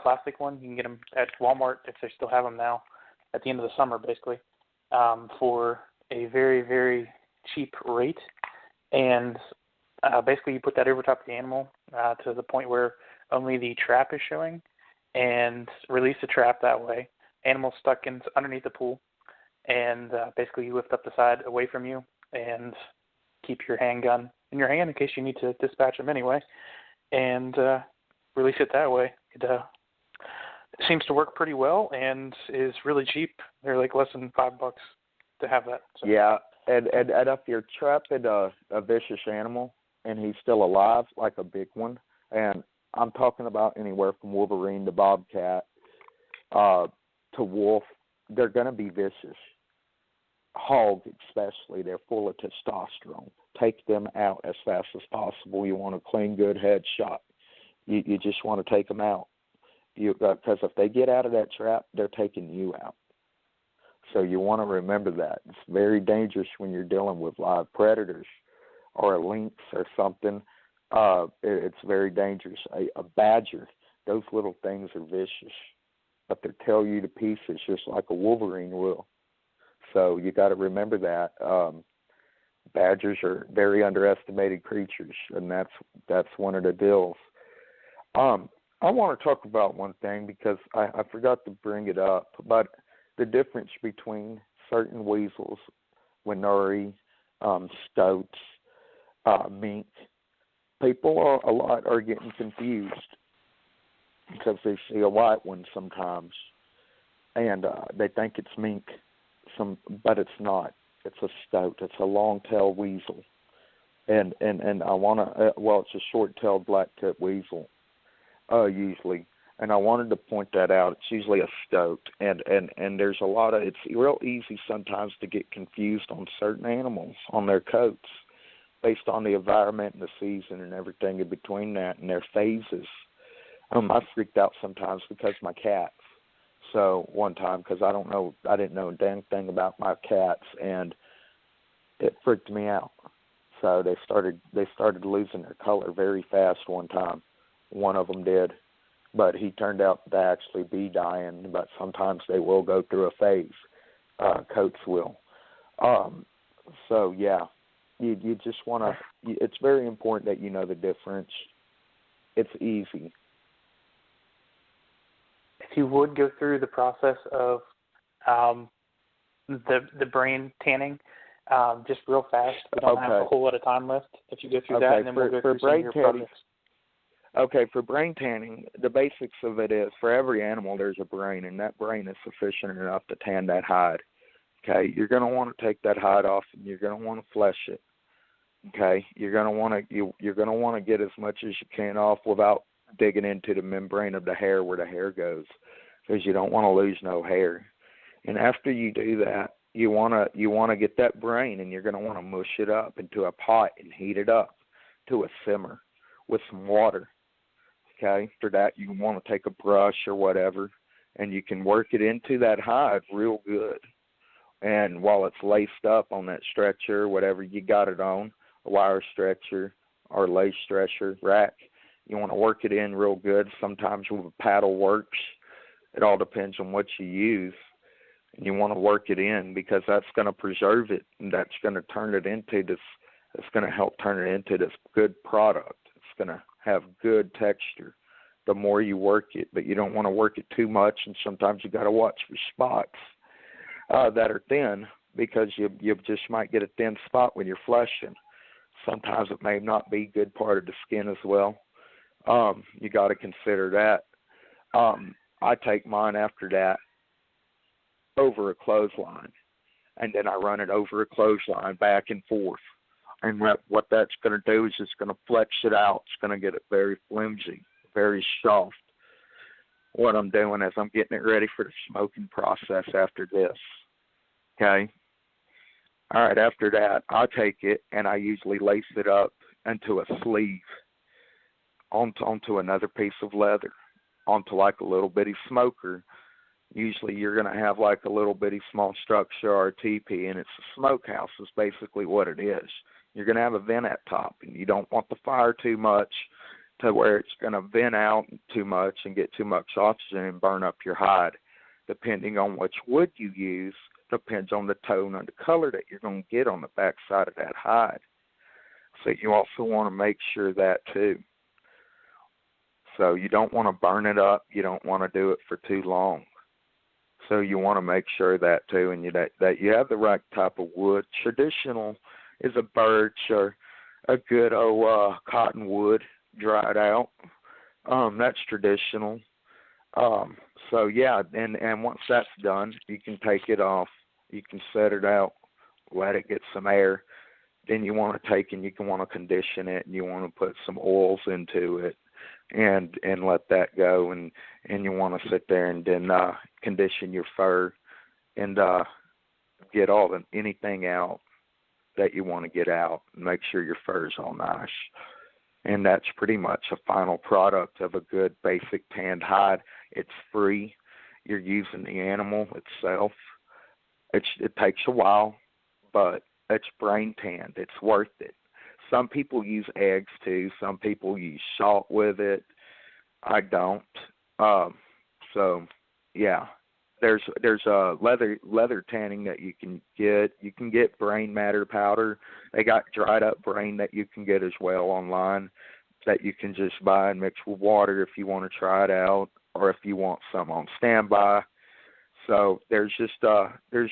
plastic one. You can get them at Walmart, if they still have them now, at the end of the summer, basically, for a very, very cheap rate. And basically you put that over top of the animal to the point where only the trap is showing, and release the trap that way. Animal's stuck underneath the pool, and basically you lift up the side away from you and keep your handgun in your hand in case you need to dispatch them anyway, and release it that way. It seems to work pretty well and is really cheap. They're like less than $5 to have that. So. Yeah, and if you're trapping a vicious animal and he's still alive, like a big one, and I'm talking about anywhere from Wolverine to Bobcat to wolf, they're going to be vicious. Hog especially, they're full of testosterone. Take them out as fast as possible. You want a clean, good headshot. You just want to take them out. Because if they get out of that trap, they're taking you out. So you want to remember that. It's very dangerous when you're dealing with live predators or a lynx or something. It's very dangerous. A badger, those little things are vicious, but they tear you to pieces just like a wolverine will. So you got to remember that. Badgers are very underestimated creatures, and that's one of the deals. I want to talk about one thing because I forgot to bring it up, but the difference between certain weasels, Winuri, stoats, mink. People a lot are getting confused because they see a white one sometimes, and they think it's mink, but it's not. It's a stoat. It's a long-tailed weasel, and I want to. Well, it's a short-tailed black-tip weasel, usually, And I wanted to point that out. It's usually a stoat, and there's a lot of, it's real easy sometimes to get confused on certain animals, on their coats, based on the environment and the season and everything in between that and their phases. I freaked out sometimes because of my cats. So one time, because I didn't know a dang thing about my cats, and it freaked me out. So they started losing their color very fast one time. One of them did, but he turned out to actually be dying. But sometimes they will go through a phase. Coats will. So yeah, you just want to. It's very important that you know the difference. It's easy. If you would go through the process of the brain tanning, just real fast. We don't have a whole lot of time left. If you go through that, and then we'll go through some of your projects. Okay, for brain tanning, the basics of it is for every animal there's a brain, and that brain is sufficient enough to tan that hide. Okay, you're going to want to take that hide off, and you're going to want to flesh it. Okay, you're going to want to get as much as you can off without digging into the membrane of the hair where the hair goes, because you don't want to lose no hair. And after you do that, you want to get that brain, and you're going to want to mush it up into a pot and heat it up to a simmer with some water. Okay, after that you want to take a brush or whatever, and you can work it into that hide real good. And while it's laced up on that stretcher, whatever you got it on, a wire stretcher or lace stretcher rack, you want to work it in real good. Sometimes with a paddle works. It all depends on what you use. And you want to work it in because that's going to preserve it, and that's going to turn it into this. It's going to help turn it into this good product. It's going to have good texture the more you work it, but you don't want to work it too much, and sometimes you got to watch for spots that are thin, because you just might get a thin spot when you're fleshing. Sometimes it may not be good part of the skin as well. You got to consider that. I take mine after that over a clothesline, and then I run it over a clothesline back and forth. And what that's going to do is it's going to flex it out. It's going to get it very flimsy, very soft. What I'm doing is I'm getting it ready for the smoking process after this. Okay? All right, after that, I take it and I usually lace it up into a sleeve onto another piece of leather, onto like a little bitty smoker. Usually you're going to have like a little bitty small structure or a teepee, and it's a smokehouse is basically what it is. You're going to have a vent at top, and you don't want the fire too much to where it's going to vent out too much and get too much oxygen and burn up your hide. Depending on which wood you use, depends on the tone and the color that you're going to get on the back side of that hide. So you also want to make sure that too. So you don't want to burn it up. You don't want to do it for too long. So you want to make sure that too, and that you have the right type of wood. Traditional is a birch or a good cottonwood dried out. That's traditional. So yeah, and once that's done, you can take it off. You can set it out, let it get some air. Then you want to take and you can want to condition it, and you want to put some oils into it, and let that go, and you want to sit there and then condition your fur and get anything out that you want to get out, and make sure your fur is all nice. And that's pretty much a final product of a good basic tanned hide. It's free. You're using the animal itself. It takes a while, but it's brain tanned. It's worth it. Some people use eggs too. Some people use salt with it. I don't. So yeah, there's a leather tanning that you can get. You can get brain matter powder. They got dried up brain that you can get as well online, that you can just buy and mix with water if you want to try it out, or if you want some on standby. So there's just there's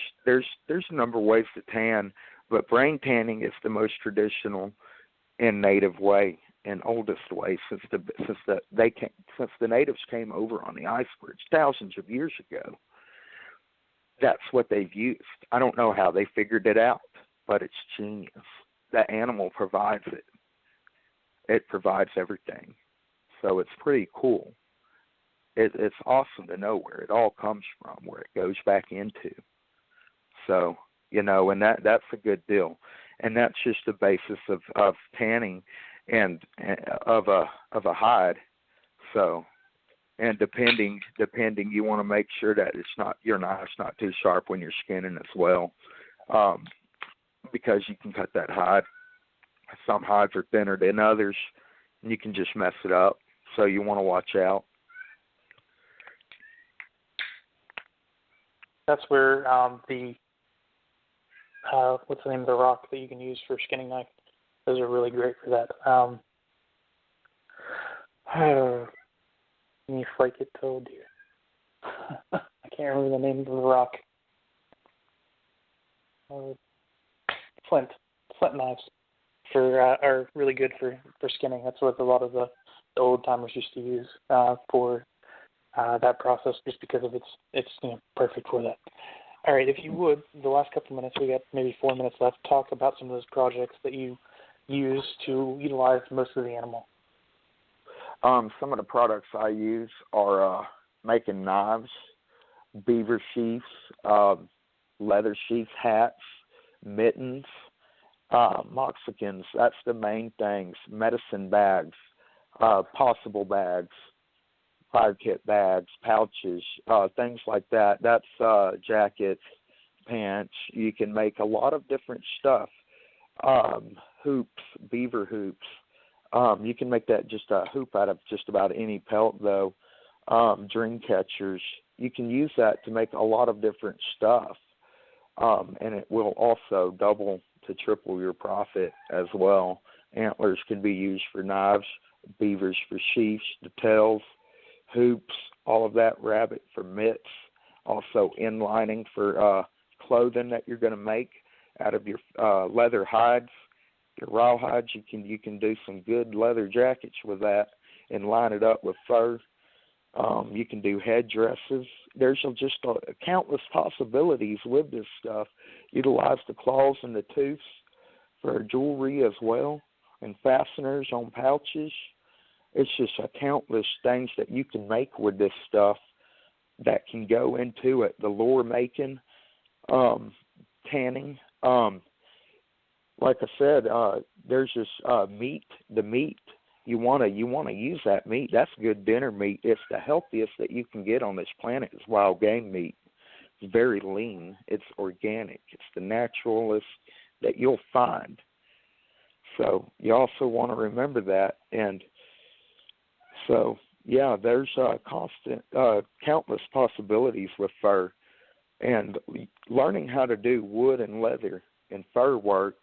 a number of ways to tan, but brain tanning is the most traditional and native way and oldest way since the natives came over on the icebergs thousands of years ago. That's what they've used. I don't know how they figured it out, but it's genius. The animal provides it. It provides everything. So it's pretty cool. it's awesome to know where it all comes from, where it goes back into. So, and that's a good deal. And that's just the basis of tanning and of a hide. So, and depending, you want to make sure that your knife's not too sharp when you're skinning as well, because you can cut that hide. Some hides are thinner than others, and you can just mess it up. So you want to watch out. That's where what's the name of the rock that you can use for skinning knife? Those are really great for that. You flake it, oh dear. I can't remember the name of the rock. Flint knives are really good for skinning. That's what a lot of the old timers used to use for that process, just because of it's perfect for that. All right, if you would, the last couple of minutes, we got maybe 4 minutes left, talk about some of those projects that you use to utilize most of the animal. Some of the products I use are making knives, beaver sheaths, leather sheaths, hats, mittens, moxicans. That's the main things. Medicine bags, possible bags, fire kit bags, pouches, things like that. That's jackets, pants. You can make a lot of different stuff. Hoops, beaver hoops. You can make that just a hoop out of just about any pelt, though. Dream catchers. You can use that to make a lot of different stuff, and it will also double to triple your profit as well. Antlers can be used for knives, beavers for sheaths, the tails, hoops, all of that, rabbit for mitts, also inlining for clothing that you're going to make out of your leather hides. Your raw hides, you can do some good leather jackets with that and line it up with fur. You can do headdresses. There's just countless possibilities with this stuff. Utilize the claws and the tooths for jewelry as well, and fasteners on pouches. It's just countless things that you can make with this stuff that can go into it. The lure making, tanning. Like I said, there's just meat. The meat, you want to use that meat. That's good dinner meat. It's the healthiest that you can get on this planet is wild game meat. It's very lean. It's organic. It's the naturalest that you'll find. So you also want to remember that. And so, yeah, there's countless possibilities with fur. And learning how to do wood and leather and fur work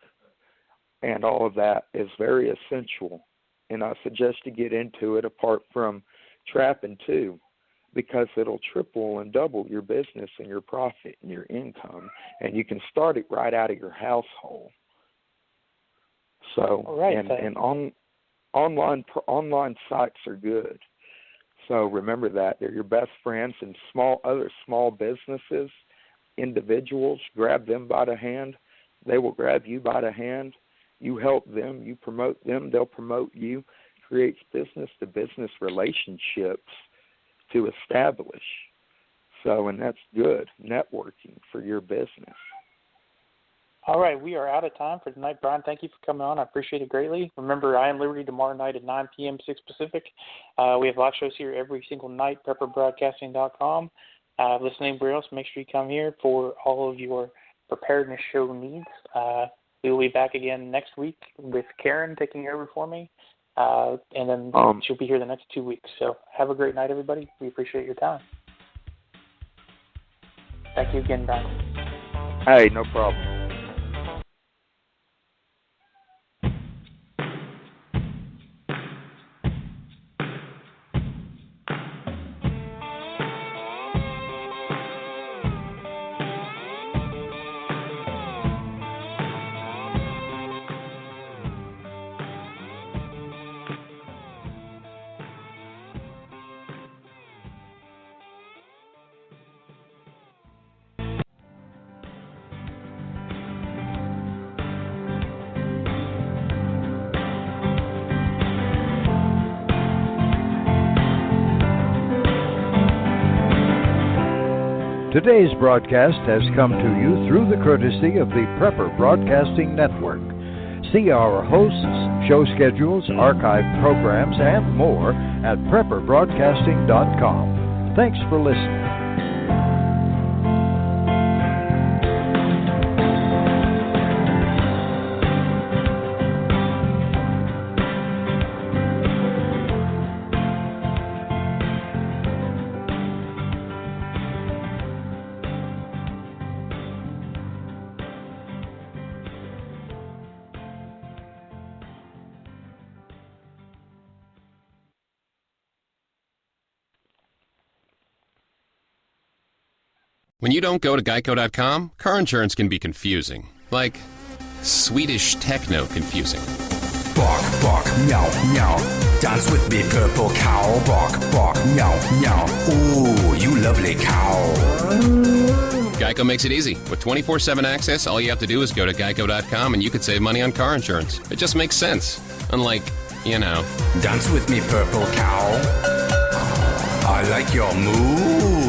and all of that is very essential. And I suggest to get into it apart from trapping too, because it'll triple and double your business and your profit and your income. And you can start it right out of your household. So, right, and online sites are good. So remember that. They're your best friends, and other small businesses, individuals, grab them by the hand. They will grab you by the hand. You help them, you promote them, they'll promote you. Creates business-to-business relationships to establish. So, and that's good, networking for your business. All right, we are out of time for tonight. Brian, thank you for coming on. I appreciate it greatly. Remember, I Am Liberty tomorrow night at 9 p.m. 6 Pacific. We have live shows here every single night, prepperbroadcasting.com. Listen to anybody else, make sure you come here for all of your preparedness show needs. We will be back again next week with Karen taking over for me, and then she'll be here the next 2 weeks. So have a great night, everybody. We appreciate your time. Thank you again, Brian. Hey, no problem. Today's broadcast has come to you through the courtesy of the Prepper Broadcasting Network. See our hosts, show schedules, archived programs, and more at prepperbroadcasting.com. Thanks for listening. When you don't go to Geico.com, car insurance can be confusing. Like Swedish techno confusing. Bark, bark, meow, meow. Dance with me, purple cow. Bark, bark, meow, meow. Ooh, you lovely cow. Geico makes it easy. With 24/7 access, all you have to do is go to Geico.com and you could save money on car insurance. It just makes sense. Unlike, you know. Dance with me, purple cow. I like your move.